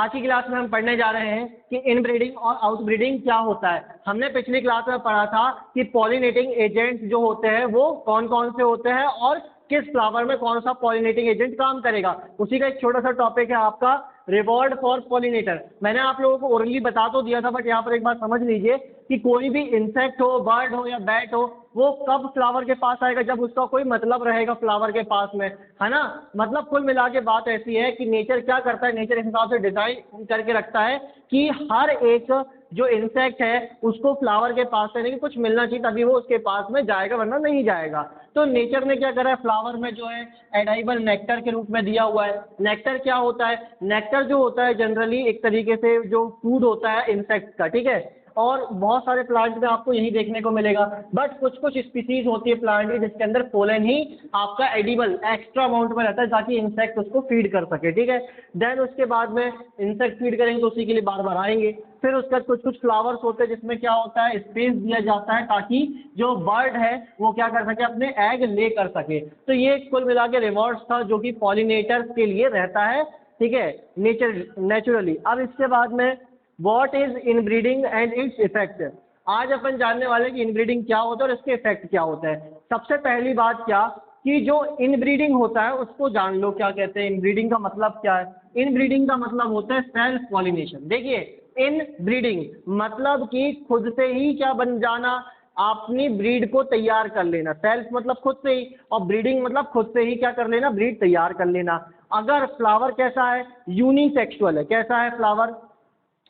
आज की क्लास में हम पढ़ने जा रहे हैं कि इनब्रीडिंग और आउटब्रीडिंग क्या होता है। हमने पिछली क्लास में पढ़ा था कि पॉलिनेटिंग एजेंट्स जो होते हैं वो कौन कौन से होते हैं और किस फ्लावर में कौन सा पॉलिनेटिंग एजेंट काम करेगा। उसी का एक छोटा सा टॉपिक है आपका रिवॉर्ड फॉर पॉलिनेटर। मैंने आप लोगों को ओरली बता तो दिया था, बट यहाँ पर एक बार समझ लीजिए कि कोई भी इंसेक्ट हो, बर्ड हो या बैट हो, वो कब फ्लावर के पास आएगा, जब उसका कोई मतलब रहेगा फ्लावर के पास में, है ना। मतलब कुल मिला के बात ऐसी है कि नेचर क्या करता है, नेचर इस हिसाब से डिजाइन करके रखता है कि हर एक जो इंसेक्ट है उसको फ्लावर के पास से नहीं कुछ मिलना चाहिए, तभी वो उसके पास में जाएगा, वरना नहीं जाएगा। तो नेचर ने क्या करा है, फ्लावर में जो है एडाइबल नेक्टर के रूप में दिया हुआ है। नेक्टर क्या होता है, नेक्टर जो होता है जनरली एक तरीके से जो फूड होता है इंसेक्ट का, ठीक है। और बहुत सारे प्लांट में आपको यही देखने को मिलेगा, बट कुछ कुछ स्पीसीज होती है प्लांट की जिसके अंदर पोलन ही आपका एडिबल एक्स्ट्रा अमाउंट में रहता है ताकि इंसेक्ट उसको फीड कर सके, ठीक है। देन उसके बाद में इंसेक्ट फीड करेंगे तो उसी के लिए बार बार आएंगे। फिर उसका कुछ कुछ फ्लावर्स होते हैं जिसमें क्या होता है, स्पेस दिया जाता है ताकि जो बर्ड है वो क्या कर सके, अपने एग ले कर सके। तो ये कुल मिला के रिवॉर्ड्स था जो कि पॉलिनेटर्स के लिए रहता है, ठीक है, नेचुरली। अब इसके बाद में what is inbreeding and its effect. आज अपन जानने वाले कि इनब्रीडिंग क्या होता है और इसके इफेक्ट क्या होता है। सबसे पहली बात क्या कि जो इनब्रीडिंग होता है उसको जान लो क्या कहते हैं, इनब्रीडिंग का मतलब क्या है। इनब्रीडिंग का मतलब होता है सेल्फ पॉलिनेशन। देखिए, इनब्रीडिंग मतलब कि खुद से ही क्या बन जाना, अपनी ब्रीड को तैयार कर लेना। सेल्फ मतलब खुद से ही, और ब्रीडिंग मतलब खुद से ही क्या कर लेना, ब्रीड तैयार कर लेना। अगर फ्लावर कैसा है, यूनिसेक्सुअल है। कैसा है फ्लावर,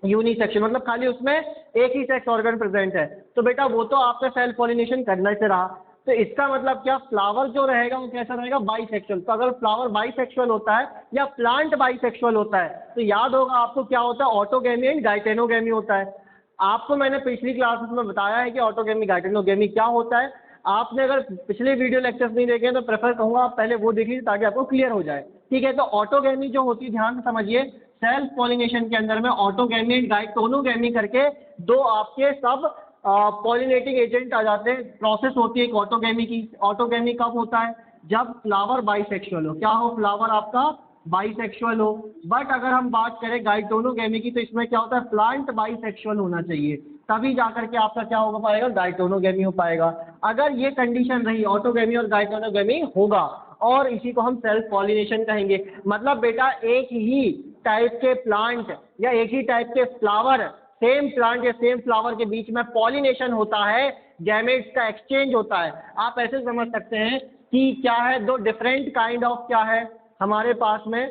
यूनिसेक्शन मतलब खाली उसमें एक ही सेक्स ऑर्गन प्रेजेंट है, तो बेटा वो तो आपका सेल्फ पॉलिनेशन करना से रहा। तो इसका मतलब क्या, फ्लावर जो रहेगा वो कैसा रहेगा, बाइसेक्सुअल। तो अगर फ्लावर बाइसेक्सुअल होता है या प्लांट बाइसेक्सुअल होता है तो याद होगा आपको क्या होता है, ऑटोगेमी एंड गाइटेनोगेमी होता है। आपको मैंने पिछली क्लास में बताया है कि ऑटोगेमी गाइटेनोगेमी क्या होता है। आपने अगर पिछले वीडियो लेक्चर्स नहीं देखे तो प्रेफर कहूंगा आप पहले वो देखिए ताकि आपको क्लियर हो जाए, ठीक है। तो ऑटोगेमी जो होती है, ध्यान से समझिए, सेल्फ पॉलिनेशन के अंदर में ऑटोगेमी एंड गाइटोनोगेमी करके दो आपके सब पॉलिनेटिंग एजेंट आ जाते हैं। प्रोसेस होती है एक ऑटोगेमी की। ऑटोगेमी कब होता है, जब फ्लावर बाइसेक्सुअल हो। क्या हो, फ्लावर आपका बाइसेक्सुअल हो। बट अगर हम बात करें गाइटोनोगेमी की तो इसमें क्या होता है, प्लांट बाइसेक्सुअल होना चाहिए, तभी जाकर के आपका क्या हो पाएगा, गाइटोनोगेमी हो पाएगा। अगर ये कंडीशन रही, ऑटोगेमी और गाइटोनोगेमी होगा, और इसी को हम सेल्फ पॉलिनेशन कहेंगे। मतलब बेटा एक ही टाइप के प्लांट या एक ही टाइप के फ्लावर, सेम प्लांट या सेम फ्लावर के बीच में पॉलिनेशन होता है, गैमेट्स का एक्सचेंज होता है। आप ऐसे समझ सकते हैं कि क्या है, दो डिफरेंट काइंड ऑफ क्या है हमारे पास में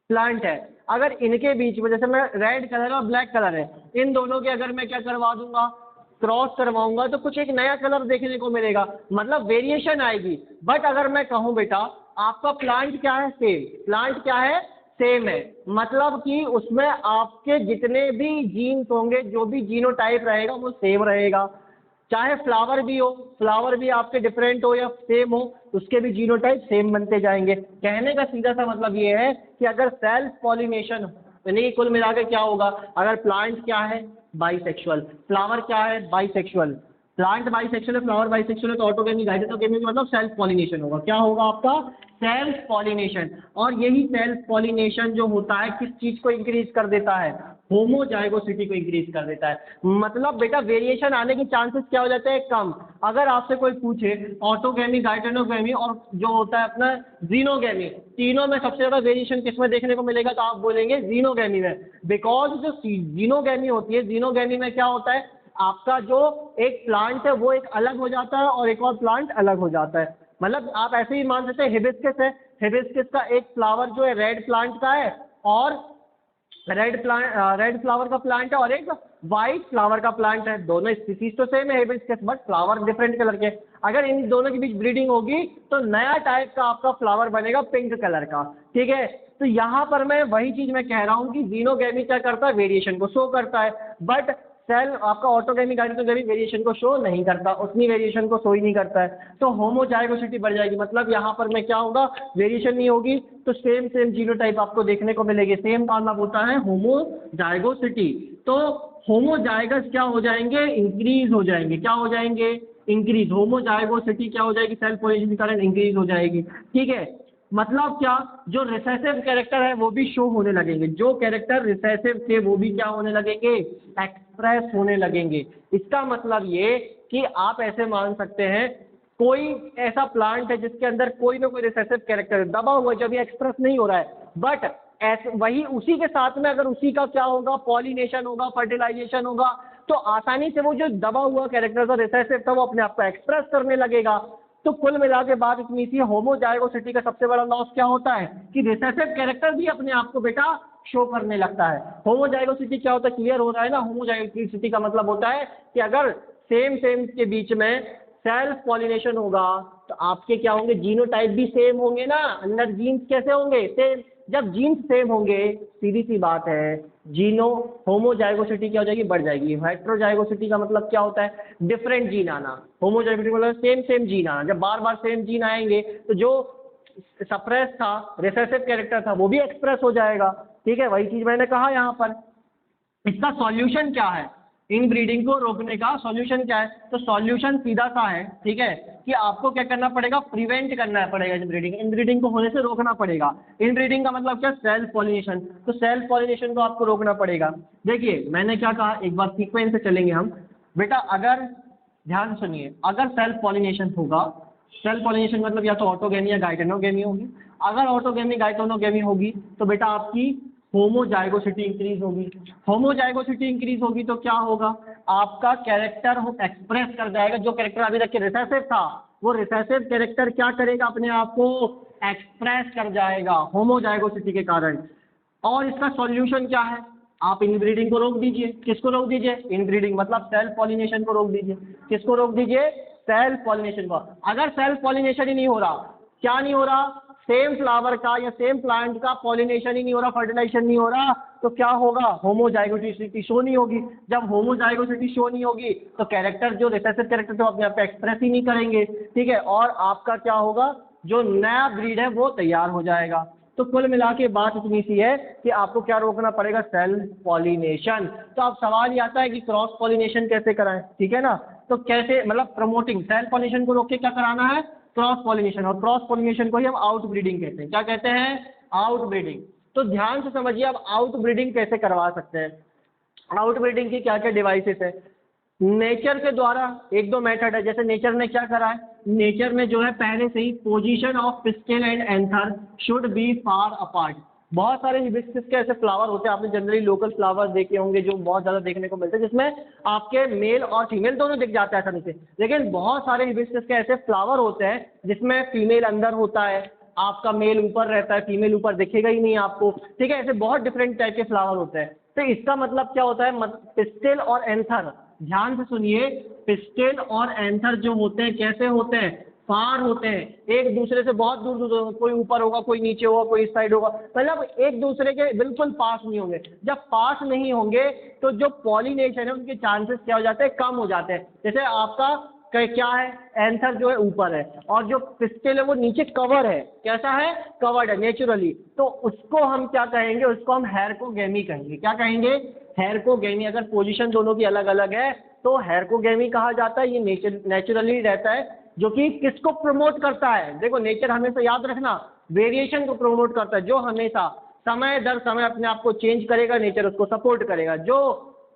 प्लांट है। अगर इनके बीच में, जैसे मैं रेड कलर और ब्लैक कलर है, इन दोनों के अगर मैं क्या करवा दूंगा, क्रॉस करवाऊंगा, तो कुछ एक नया कलर देखने को मिलेगा, मतलब वेरिएशन आएगी। बट अगर मैं कहूं बेटा आपका प्लांट क्या है, सेम, प्लांट क्या है, सेम है, मतलब कि उसमें आपके जितने भी जीन्स होंगे, जो भी जीनोटाइप रहेगा वो सेम रहेगा। चाहे फ्लावर भी हो, फ्लावर भी आपके डिफरेंट हो या सेम हो, उसके भी जीनोटाइप सेम बनते जाएंगे। कहने का सीधा सा मतलब ये है कि अगर सेल्फ पॉलिनेशन, यानी कुल मिलाकर क्या होगा, अगर प्लांट क्या है, बाइसेक्सुअल, फ्लावर क्या है, बाइसेक्सुअल, प्लांट बाइसेक्सुअल है, फ्लावर बाइसेक्सुअल है, तो ऑटोगेमी गाइटेनोगेमी मतलब सेल्फ पॉलिनेशन होगा। क्या होगा आपका, सेल्फ पॉलिनेशन। और यही सेल्फ पॉलिनेशन जो होता है किस चीज को इंक्रीज कर देता है, होमोजाइगोसिटी को इंक्रीज कर देता है। मतलब बेटा वेरिएशन आने के चांसेस क्या हो जाते हैं, कम। अगर आपसे कोई पूछे ऑटोगेमी, गाइटेनोगेमी और जो होता है अपना जीनोगेमी, तीनों में सबसे ज्यादा वेरिएशन किसमें देखने को मिलेगा, तो आप बोलेंगे जीनोगेमी में। बिकॉज जो जीनोगेमी होती है, जीनोगेमी में क्या होता है, आपका जो एक प्लांट है वो एक अलग हो जाता है और एक और प्लांट अलग हो जाता है। मतलब आप ऐसे ही मान सकते हैं, हिबिस्कस है, हिबिस्कस का एक फ्लावर जो है रेड प्लांट का है, और रेड फ्लावर का प्लांट है, और एक व्हाइट फ्लावर का प्लांट है। दोनों स्पीसीज तो सेम है hibiscus, but flower different colour के। अगर इन दोनों के बीच ब्रीडिंग होगी तो नया टाइप का आपका फ्लावर बनेगा पिंक कलर का, ठीक है। तो यहाँ पर मैं वही चीज मैं कह रहा हूँ कि जीनोगेमी क्या करता है, वेरिएशन को शो करता है, बट सेल आपका ऑटोगेमी गाइटेनोगेमी वेरिएशन को शो नहीं करता, उतनी वेरिएशन को शो ही नहीं करता है। तो होमोजाइगोसिटी बढ़ जाएगी, मतलब यहाँ पर मैं क्या होगा, वेरिएशन नहीं होगी, तो सेम सेम जीनोटाइप आपको देखने को मिलेगी। सेम का मतलब होता है होमोजाइगोसिटी। तो होमोजाइगस क्या हो जाएंगे, इंक्रीज हो जाएंगे। क्या हो जाएंगे, इंक्रीज। होमोजाइगोसिटी क्या हो जाएगी, सेल्फ पॉलिनेशन के कारण इंक्रीज हो जाएगी, ठीक है। मतलब क्या, जो रिसेसिव कैरेक्टर है वो भी शो होने लगेंगे, जो कैरेक्टर रिसेसिव थे वो भी क्या होने लगेंगे, एक्सप्रेस होने लगेंगे। इसका मतलब ये कि आप ऐसे मान सकते हैं कोई ऐसा प्लांट है जिसके अंदर कोई ना कोई रिसेसिव कैरेक्टर दबा हुआ है, जब ये एक्सप्रेस नहीं हो रहा है, बट ऐसे वही उसी के साथ में अगर उसी का क्या होगा, पॉलिनेशन होगा, फर्टिलाइजेशन होगा, तो आसानी से वो जो दबा हुआ कैरेक्टर था, रिसेसिव था, वो अपने आप को एक्सप्रेस करने लगेगा। तो कुल मिला के बात इतनी सी, होमोजाइगोसिटी का सबसे बड़ा लॉस क्या होता है कि रिसेसिव कैरेक्टर भी अपने आप को बेटा शो करने लगता है। होमोजाइगोसिटी क्या होता है, क्लियर हो रहा है ना? होमोजाइगोसिटी का मतलब होता है कि अगर सेम सेम के बीच में सेल्फ पॉलिनेशन होगा तो आपके क्या होंगे, जीनोटाइप भी सेम होंगे ना, अंदर जीन्स कैसे होंगे, सेम। जब जीन्स सेम होंगे, सीधी सी बात है, जीनो होमोजाइगोसिटी क्या हो जाएगी, बढ़ जाएगी। हेटेरोजाइगोसिटी का मतलब क्या होता है, डिफरेंट जीन आना। होमोजाइगोसिटी मतलब सेम सेम जीन आना। जब बार बार सेम जीन आएंगे तो जो सप्रेस था, रिसेसिव कैरेक्टर था, वो भी एक्सप्रेस हो जाएगा। ठीक है, वही चीज मैंने कहा यहाँ पर। इसका सॉल्यूशन क्या है, इनब्रीडिंग को रोकने का सॉल्यूशन क्या है? तो सॉल्यूशन सीधा सा है, ठीक है, कि आपको क्या करना पड़ेगा, प्रिवेंट करना पड़ेगा इनब्रीडिंग। इनब्रीडिंग को होने से रोकना पड़ेगा। इनब्रीडिंग का मतलब क्या, सेल्फ पॉलिनेशन। तो सेल्फ पॉलिनेशन को आपको रोकना पड़ेगा। देखिए मैंने क्या कहा, एक बार सीक्वेंस से चलेंगे हम बेटा। अगर ध्यान सुनिए, अगर सेल्फ पॉलिनेशन होगा, सेल्फ पॉलिनेशन मतलब या तो ऑटोगेमी या गाइटेनोगेमी होगी। अगर ऑटोगेमी गाइटेनोगेमी होगी तो बेटा आपकी होमोजाइगोसिटी इंक्रीज होगी। होमोजाइगोसिटी इंक्रीज होगी तो क्या होगा, आपका कैरेक्टर एक्सप्रेस कर जाएगा। जो कैरेक्टर अभी तक के रिसेसिव था, वो रिसेसिव कैरेक्टर क्या करेगा, अपने आप को एक्सप्रेस कर जाएगा होमोजाइगोसिटी के कारण। और इसका सॉल्यूशन क्या है, आप इनब्रीडिंग को रोक दीजिए। किसको रोक दीजिए, इनब्रीडिंग मतलब सेल्फ पॉलिनेशन को रोक दीजिए। किसको रोक दीजिए, सेल्फ पॉलिनेशन को। अगर सेल्फ पॉलिनेशन ही नहीं हो रहा, क्या नहीं हो रहा, सेम फ्लावर का या सेम प्लांट का पॉलिनेशन ही नहीं हो रहा, फर्टिलाइजेशन नहीं हो रहा, तो क्या होगा, होमोजाइगोसिटी शो नहीं होगी। जब होमोजाइगोसिटी शो नहीं होगी तो कैरेक्टर, जो रिसेसिव कैरेक्टर तो अपने आप को एक्सप्रेस ही नहीं करेंगे। ठीक है, और आपका क्या होगा, जो नया ब्रीड है वो तैयार हो जाएगा। तो कुल मिला के बात इतनी सी है कि आपको क्या रोकना पड़ेगा, सेल्फ पॉलिनेशन। तो अब सवाल ये आता है कि क्रॉस पॉलिनेशन कैसे कराएं, ठीक है ना? तो कैसे, मतलब प्रमोटिंग सेल्फ पॉलिनेशन को रोक के क्या कराना है, क्रॉस पॉलिनेशन। और क्रॉस पॉलिनेशन को ही हम आउट ब्रीडिंग कहते हैं। क्या कहते हैं, आउट ब्रीडिंग। तो ध्यान से समझिए, अब आउट ब्रीडिंग कैसे करवा सकते हैं। आउट ब्रीडिंग की क्या क्या डिवाइसेस है, नेचर के द्वारा एक दो मेथड है। जैसे नेचर ने क्या करा है, नेचर में जो है पहले से ही position of pistil and anther should be far apart. बहुत सारे हिबिस्कस के ऐसे फ्लावर होते हैं, आपने जनरली लोकल फ्लावर देखे होंगे जो बहुत ज्यादा देखने को मिलते हैं, जिसमें आपके मेल और फीमेल दोनों दिख जाता है आसानी से। लेकिन बहुत सारे हिबिस्कस के ऐसे फ्लावर होते हैं जिसमें फीमेल अंदर होता है, आपका मेल ऊपर रहता है, फीमेल ऊपर दिखेगा ही नहीं आपको। ठीक है, ऐसे बहुत डिफरेंट टाइप के फ्लावर होते हैं। तो इसका मतलब क्या होता है, पिस्टिल और एंथर, ध्यान से सुनिए, पिस्टिल और एंथर जो होते हैं कैसे होते हैं, फार होते हैं, एक दूसरे से बहुत दूर दूर, कोई ऊपर होगा, कोई नीचे होगा, कोई इस साइड होगा, मतलब एक दूसरे के बिल्कुल पास नहीं होंगे। जब पास नहीं होंगे तो जो पॉलिनेशन है उनके चांसेस क्या हो जाते हैं, कम हो जाते हैं। जैसे आपका क्या है, एंथर जो है ऊपर है और जो पिस्टिल है वो नीचे कवर है। कैसा है, कवर्ड है नेचुरली। तो उसको हम क्या कहेंगे, उसको हम हेरकोगेमी कहेंगे। क्या कहेंगे, हेरकोगेमी। अगर पोजीशन दोनों की अलग अलग है तो हेरकोगेमी कहा जाता है। ये नेचुरली रहता है, जो कि किसको प्रमोट करता है, देखो नेचर हमेशा याद रखना वेरिएशन को प्रमोट करता है। जो हमेशा समय दर समय अपने आप को चेंज करेगा, नेचर उसको सपोर्ट करेगा। जो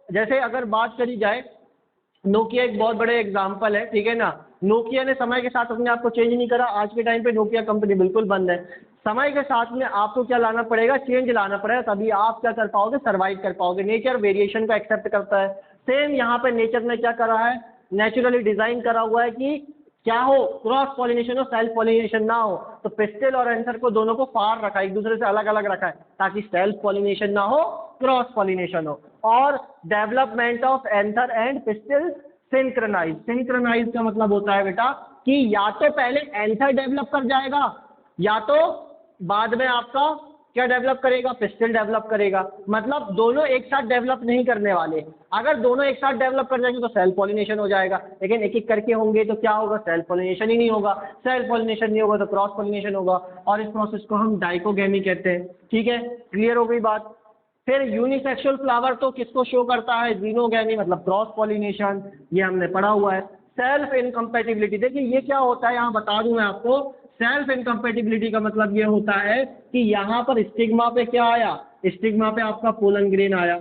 जैसे अगर बात करी जाए, नोकिया एक बहुत बड़े एग्जाम्पल है, ठीक है ना। नोकिया ने समय के साथ अपने आप को चेंज नहीं करा। आज के टाइम पे नोकिया कंपनी बिल्कुल बंद है। समय के साथ में आपको क्या लाना पड़ेगा, चेंज लाना पड़ेगा, तभी आप क्या कर पाओगे, सर्वाइव कर पाओगे। नेचर वेरिएशन को एक्सेप्ट करता है। सेम यहाँ पे नेचर ने क्या करा है, नेचुरली डिजाइन करा हुआ है कि क्या हो, क्रॉस पॉलिनेशन हो, सेल्फ पॉलिनेशन ना हो। तो पिस्टिल और एंथर को दोनों को फार रखा है, एक दूसरे से अलग अलग रखा है, ताकि सेल्फ पॉलिनेशन ना हो, क्रॉस पॉलिनेशन हो। और development of anther and pistil synchronise. Synchronise का मतलब होता है बेटा कि या तो पहले एंथर डेवलप कर जाएगा या तो बाद में आपका क्या डेवलप करेगा, पिस्टिल डेवलप करेगा। मतलब दोनों एक साथ डेवलप नहीं करने वाले। अगर दोनों एक साथ डेवलप कर जाएंगे तो सेल्फ पॉलिनेशन हो जाएगा, लेकिन एक एक करके होंगे तो क्या होगा, सेल्फ पॉलिनेशन ही नहीं होगा। सेल्फ पॉलिनेशन नहीं होगा तो क्रॉस पॉलिनेशन होगा, और इस प्रोसेस को हम डाइकोगेमी कहते हैं। ठीक है, क्लियर हो गई बात। फिर यूनिसेक्सुअल फ्लावर तो किसको शो करता है, जीनोगेमी मतलब क्रॉस पॉलिनेशन, ये हमने पढ़ा हुआ है। सेल्फ इनकम्पैटिबिलिटी, देखिए ये क्या होता है, यहाँ बता दूं मैं आपको। सेल्फ इनकम्पेटिबिलिटी का मतलब ये होता है कि यहाँ पर स्टिग्मा पे क्या आया, स्टिग्मा पे आपका पोलन ग्रेन आया,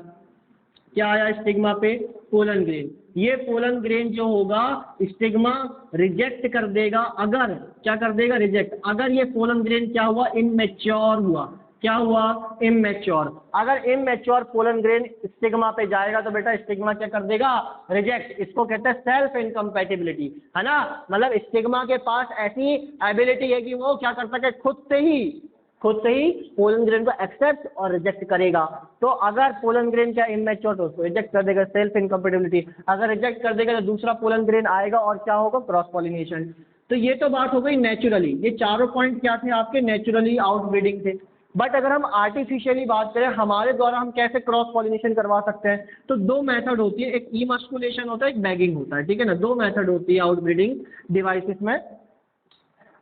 क्या आया स्टिग्मा पे, पोलन ग्रेन। ये पोलन ग्रेन जो होगा स्टिग्मा रिजेक्ट कर देगा, अगर क्या कर देगा, रिजेक्ट, अगर ये पोलन ग्रेन क्या हुआ, इमैच्योर हुआ, क्या हुआ, इमैच्योर। अगर इमैच्योर पोलन ग्रेन स्टिग्मा पे जाएगा तो बेटा स्टिग्मा क्या कर देगा, रिजेक्ट। इसको कहते हैं सेल्फ इनकम्पैटिबिलिटी, है ना। मतलब स्टिग्मा के पास ऐसी एबिलिटी है कि वो क्या कर सके, खुद से ही पोलन ग्रेन को एक्सेप्ट और रिजेक्ट करेगा। तो अगर पोलन ग्रेन क्या इमैच्योर तो उसको रिजेक्ट कर देगा, सेल्फ इनकम्पैटिबिलिटी। अगर रिजेक्ट कर देगा तो दूसरा पोलन ग्रेन आएगा और क्या होगा, क्रॉस पॉलिनेशन। तो ये तो बात हो गई नेचुरली, ये चारों पॉइंट क्या थे आपके, नेचुरली आउटब्रीडिंग थे। बट अगर हम आर्टिफिशियली बात करें, हमारे द्वारा हम कैसे क्रॉस पॉलिनेशन करवा सकते हैं, तो दो मेथड होती है, एक इमस्कुलेशन होता है, एक बैगिंग होता है, ठीक है ना। दो मेथड होती है आउटब्रीडिंग डिवाइसेस में,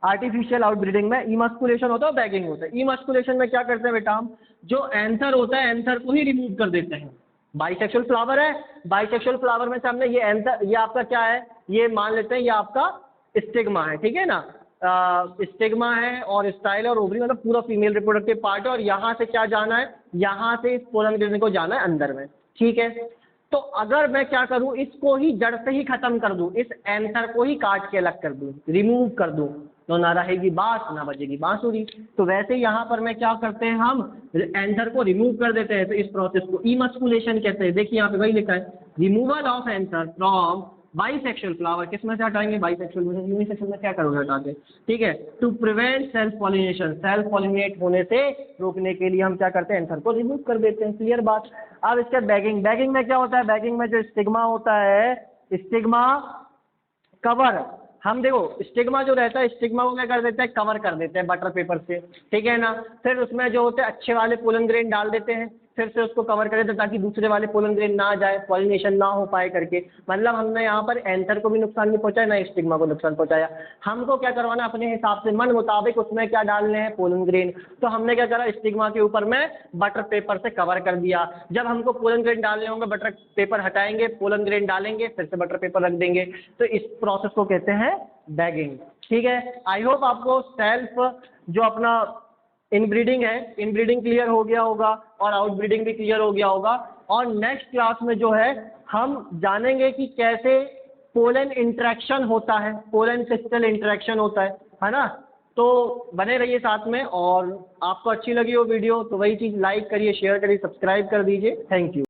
आर्टिफिशियल आउटब्रीडिंग में इमस्कुलेशन होता है, बैगिंग होता है। इमस्कुलेशन में क्या करते हैं बेटा, हम जो एंथर होता है एंथर को ही रिमूव कर देते हैं। बाइसेक्सुअल फ्लावर है, बाइसेक्सुअल फ्लावर में से हमने ये एंथर, ये आपका क्या है, ये मान लेते हैं ये आपका स्टिग्मा है, ठीक है ना। स्टिग्मा है और स्टाइल और ओवरी मतलब पूरा फीमेल रिप्रोडक्टिव पार्ट है, और यहाँ से क्या जाना है, यहाँ से इस पोलन ग्रेन को जाना है अंदर में, ठीक है। तो अगर मैं क्या करूं, इसको ही जड़ से ही खत्म कर दूं, इस एंथर को ही काट के अलग कर दूं, रिमूव कर दूं, तो ना रहेगी बांस ना बजेगी बांसुरी। तो वैसे यहाँ पर मैं क्या करते हैं, हम एंथर को रिमूव कर देते हैं। तो इस प्रोसेस को इमस्कुलेशन कहते हैं। देखिए यहाँ पे वही लिखा है, removal of anther from bisexual flower. किस में से हटाएंगे, बाइसेक्सुअल में। यूनिसेक्सुअल में क्या करोगे, हटा के, ठीक है। To prevent self pollination, self pollinate होने से रोकने के लिए हम क्या करते हैं, एंथर को रिमूव कर देते हैं। क्लियर बात। अब इसके बैगिंग, बैगिंग में क्या होता है, बैगिंग में जो स्टिग्मा होता है, स्टिग्मा कवर, हम देखो स्टिग्मा जो रहता है, स्टिग्मा को क्या कर देते हैं, कवर कर देते हैं बटर पेपर से, ठीक है ना। फिर उसमें जो होते हैं अच्छे वाले पोलन ग्रेन डाल देते हैं, फिर से उसको कवर कर देते हैं ताकि दूसरे वाले पोलन ग्रेन ना जाए, पॉलिनेशन ना हो पाए करके। मतलब हमने यहाँ पर एंथर को भी नुकसान नहीं पहुंचाया, ना स्टिग्मा को नुकसान पहुंचाया। हमको क्या करवाना, अपने हिसाब से मन मुताबिक उसमें क्या डालने हैं, पोलन ग्रेन। तो हमने क्या करा, स्टिग्मा के ऊपर में बटर पेपर से कवर कर दिया। जब हमको पोलन ग्रेन डालने होंगे, बटर पेपर हटाएंगे, पोलन ग्रेन डालेंगे, फिर से बटर पेपर रख देंगे। तो इस प्रोसेस को कहते हैं बैगिंग, ठीक है। आई होप आपको सेल्फ जो अपना इनब्रीडिंग है, इनब्रीडिंग क्लियर हो गया होगा और आउटब्रीडिंग भी क्लियर हो गया होगा। और नेक्स्ट क्लास में जो है हम जानेंगे कि कैसे पोलन इंटरेक्शन होता है, पोलन पिस्टल इंटरेक्शन होता है ना। तो बने रहिए साथ में, और आपको अच्छी लगी हो वीडियो तो वही चीज़ लाइक करिए, शेयर करिए, सब्सक्राइब कर दीजिए। Thank you.